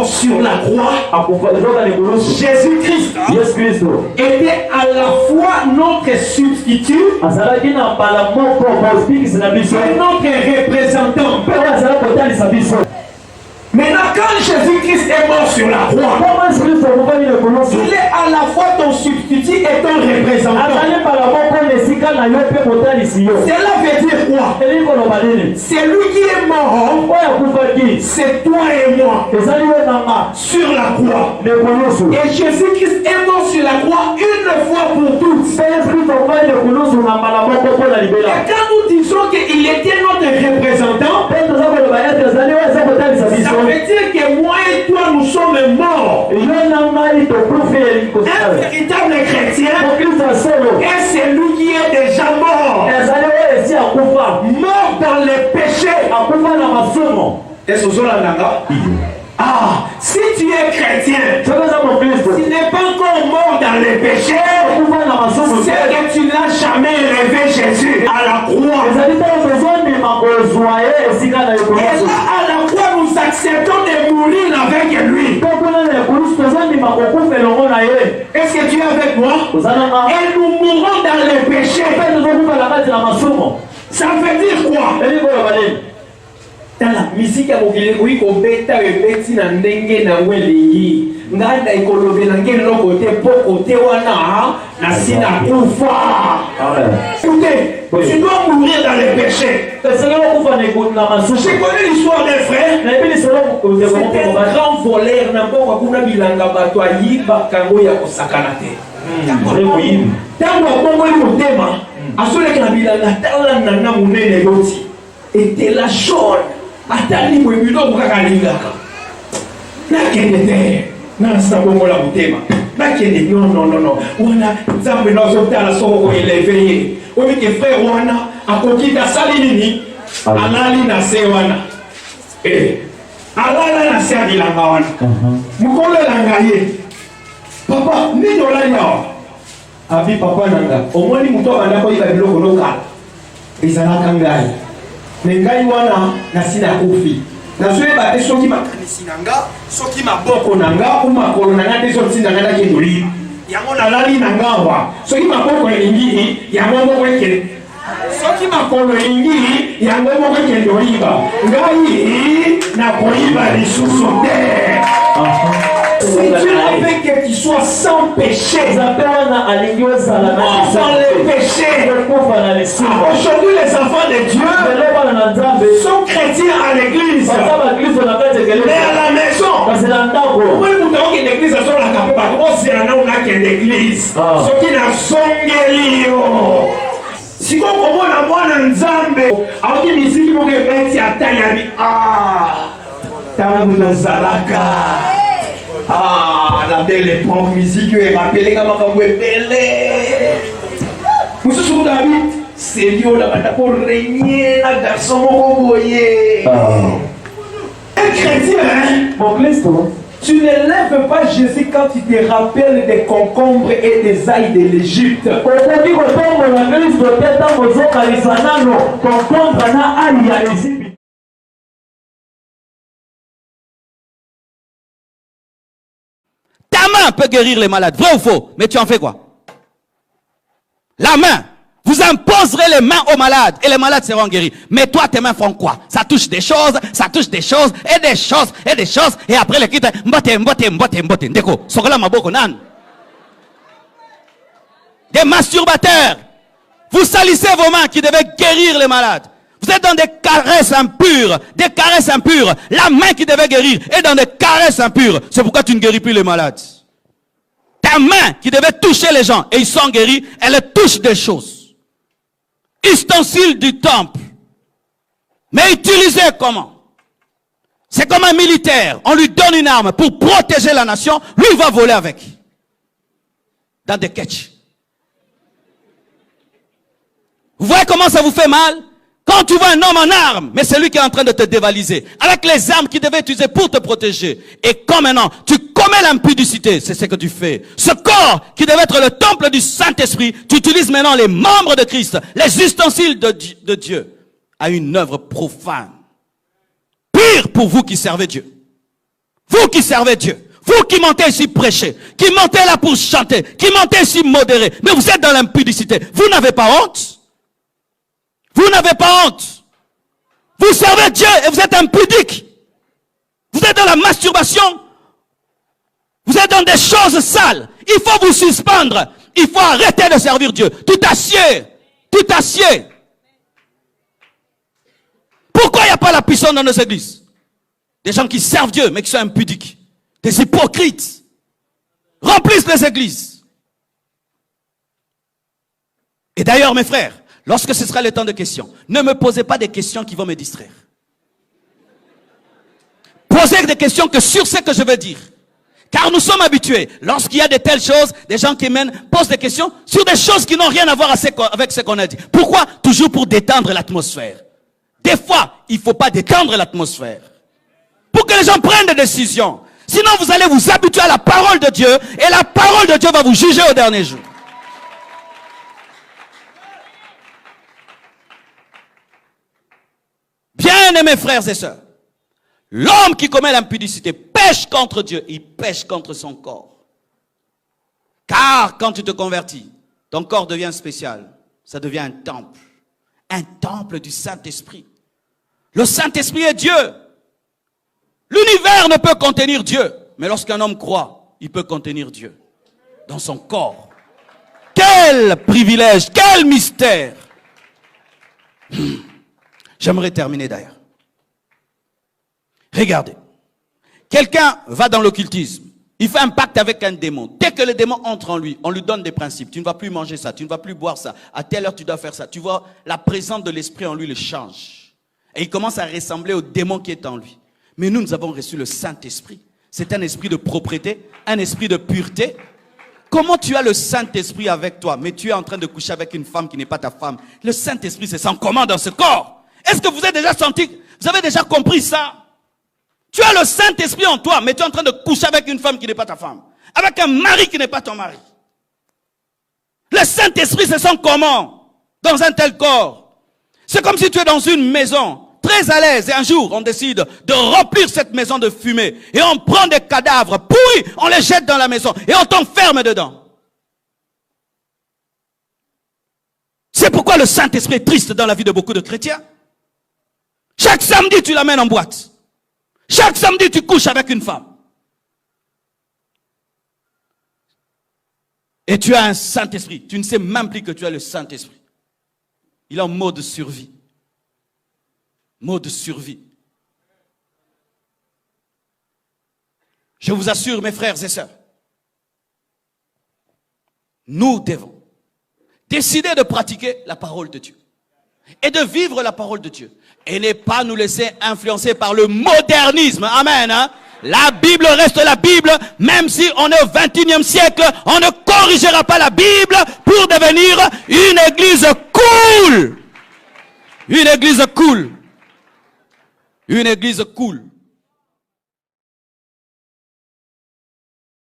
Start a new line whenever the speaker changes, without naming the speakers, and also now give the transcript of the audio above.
sur la croix, Jésus-Christ était à la fois notre substitut et notre représentant. Maintenant, quand Jésus-Christ est mort sur la croix, il est à la fois ton substitut et ton représentant. Cela veut dire quoi? C'est lui qui est mort, c'est toi et moi sur la croix. Et Jésus-Christ est mort sur la croix une fois pour toutes. Et quand nous disons qu'il était notre représentant, ça veut dire que moi et toi nous sommes morts. Un véritable chrétien est celui qui est déjà mort. Mort dans les péchés. Est-ce que si tu es chrétien, tu n'es pas encore mort dans les péchés, c'est que tu n'as jamais rêvé Jésus à la croix. Et là, à la croix, nous acceptons de mourir avec lui. Est-ce que tu es avec moi? Et nous mourrons dans les péchés. Ça veut dire quoi? Dans la musique, oui, qu'on bêta et bêti na ndenge na welingi. Nganda ikolobe na ngene no côté pour côté wana na sina kufa. Écoutez, tu dois mourir dans les péchés. J'ai connu l'histoire d'un frère. C'était un grand voleur. N'importe quoi bilanga bato ayiba kango ya kosakana te. Tango bongo motema. Asoleka na bilanga tala na munene yoti. Était la jaune. Atali mwebido kukakalingaka. Nakende te. Nasa bongo la motema. Nakende non. Wana nzambe nazotala soko ko élevé. Omi ke frère wana akokita sali nini? Alali na se wana. Alala na se bilanga wana. Mukolo langa ye. Papa, ni dolari yawa. Abi papa nanga. Omoni muto banda ko iba biloko loka. Izalaka ngai. Nengai wana na sina kufi. Na soye bate soki makanisi nanga, soki maboko nanga, ou makolo nanga te soki nanga na kendoli. Yango nalali nanga wa. Soki maboko elingi, yango moko ekende. Soki makolo elingi, yango moko ekende oyiba. Ngai na koyiba lisusu te. Si Dieu a fait que tu sois sans péché, mort dans les péchés. Aujourd'hui, les enfants de Dieu sont chrétiens à l'église, mais à la maison. Pourquoi nous avons une église à son l'église? Ce qui n'a son si on comprend la bonne nzambe, alors que musique nous répète à Tayami. Tamuzalaka. La belle époque musique est rappelée comme un belle. Nous sommes David, c'est lui pour régner la garçon envoyé. Un chrétien, mon Christ, tu ne lèves pas Jésus quand tu te rappelles des concombres et des ailes de l'Égypte.
Ta main peut guérir les malades, vrai ou faux? Mais tu en fais quoi? La main, vous imposerez les mains aux malades et les malades seront guéris. Mais toi, tes mains font quoi? Ça touche des choses, et des choses, et après les quitte, mbote, déco, sokola maboko nan. Des masturbateurs, vous salissez vos mains qui devaient guérir les malades. Vous êtes dans des caresses impures, La main qui devait guérir est dans des caresses impures. C'est pourquoi tu ne guéris plus les malades. Ta main qui devait toucher les gens et ils sont guéris, elle touche des choses. Ustensiles du temple. Mais utilisé comment? C'est comme un militaire. On lui donne une arme pour protéger la nation. Lui, il va voler avec. Dans des catchs. Vous voyez comment ça vous fait mal? Quand tu vois un homme en armes, mais c'est lui qui est en train de te dévaliser, avec les armes qu'il devait utiliser pour te protéger. Et comme maintenant, tu commets l'impudicité, c'est ce que tu fais. Ce corps qui devait être le temple du Saint-Esprit, tu utilises maintenant les membres de Christ, les ustensiles de Dieu, à une œuvre profane. Pire pour vous qui servez Dieu. Vous qui servez Dieu, vous qui montez ici prêcher, qui montez là pour chanter, qui montez ici modérer, mais vous êtes dans l'impudicité. Vous n'avez pas honte? Vous n'avez pas honte? Vous servez Dieu et vous êtes impudique. Vous êtes dans la masturbation. Vous êtes dans des choses sales. Il faut vous suspendre. Il faut arrêter de servir Dieu. Tout acier. Tout acier. Pourquoi il n'y a pas la puissance dans nos églises? Des gens qui servent Dieu mais qui sont impudiques. Des hypocrites. Remplissent les églises. Et d'ailleurs mes frères, lorsque ce sera le temps de questions, ne me posez pas des questions qui vont me distraire. Posez des questions que sur ce que je veux dire. Car nous sommes habitués, lorsqu'il y a de telles choses, des gens qui posent des questions sur des choses qui n'ont rien à voir avec ce qu'on a dit. Pourquoi? Toujours pour détendre l'atmosphère. Des fois, il ne faut pas détendre l'atmosphère. Pour que les gens prennent des décisions. Sinon, vous allez vous habituer à la parole de Dieu, et la parole de Dieu va vous juger au dernier jour. Bien-aimés frères et sœurs, l'homme qui commet l'impudicité pêche contre Dieu, il pêche contre son corps. Car quand tu te convertis, ton corps devient spécial. Ça devient un temple du Saint-Esprit. Le Saint-Esprit est Dieu. L'univers ne peut contenir Dieu. Mais lorsqu'un homme croit, il peut contenir Dieu dans son corps. Quel privilège, quel mystère. J'aimerais terminer d'ailleurs. Regardez. Quelqu'un va dans l'occultisme. Il fait un pacte avec un démon. Dès que le démon entre en lui, on lui donne des principes. Tu ne vas plus manger ça, tu ne vas plus boire ça. À telle heure, tu dois faire ça. Tu vois, la présence de l'esprit en lui le change. Et il commence à ressembler au démon qui est en lui. Mais nous avons reçu le Saint-Esprit. C'est un esprit de propreté, un esprit de pureté. Comment tu as le Saint-Esprit avec toi, mais tu es en train de coucher avec une femme qui n'est pas ta femme? Le Saint-Esprit se sent comment dans ce corps? Est-ce que vous avez déjà senti, vous avez déjà compris ça? Tu as le Saint-Esprit en toi, mais tu es en train de coucher avec une femme qui n'est pas ta femme. Avec un mari qui n'est pas ton mari. Le Saint-Esprit se sent comment dans un tel corps? C'est comme si tu es dans une maison, très à l'aise, et un jour, on décide de remplir cette maison de fumée. Et on prend des cadavres pourris, on les jette dans la maison, et on t'enferme dedans. C'est pourquoi le Saint-Esprit est triste dans la vie de beaucoup de chrétiens. Chaque samedi, tu l'amènes en boîte. Chaque samedi, tu couches avec une femme. Et tu as un Saint-Esprit. Tu ne sais même plus que tu as le Saint-Esprit. Il est en mode survie. Mode survie. Je vous assure, mes frères et sœurs, nous devons décider de pratiquer la parole de Dieu. Et de vivre la parole de Dieu. Et ne pas nous laisser influencer par le modernisme. Amen. Hein? La Bible reste la Bible. Même si on est au 21e siècle, on ne corrigera pas la Bible pour devenir une église cool. Une église cool. Une église cool.